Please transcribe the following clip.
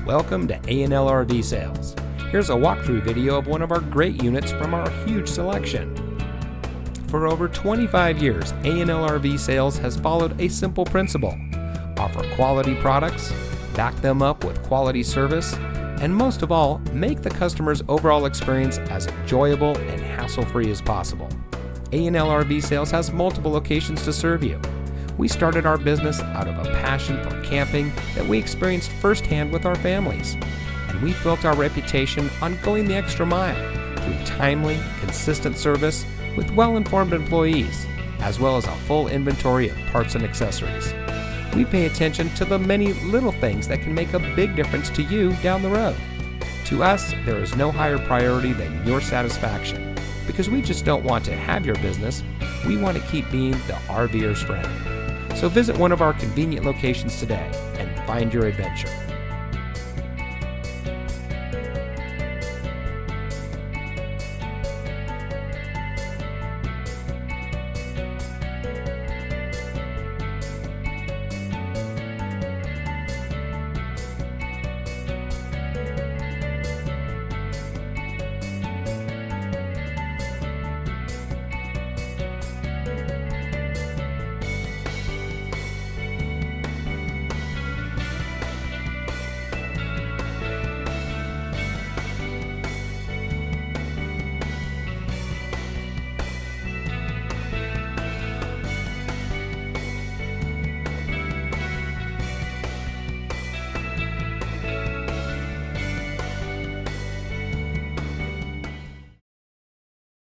Welcome to A&L RV Sales. Here's a walkthrough video of one of our great units from our huge selection. For over 25 years, A&L RV Sales has followed a simple principle: offer quality products, back them up with quality service, and most of all, make the customer's overall experience as enjoyable and hassle-free as possible. A&L RV Sales has multiple locations to serve you. We started our business out of a passion for camping that we experienced firsthand with our families, and we built our reputation on going the extra mile through timely, consistent service with well-informed employees, as well as a full inventory of parts and accessories. We pay attention to the many little things that can make a big difference to you down the road. To us, there is no higher priority than your satisfaction, because we just don't want to have your business, we want to keep being the RVer's friend. So visit one of our convenient locations today and find your adventure.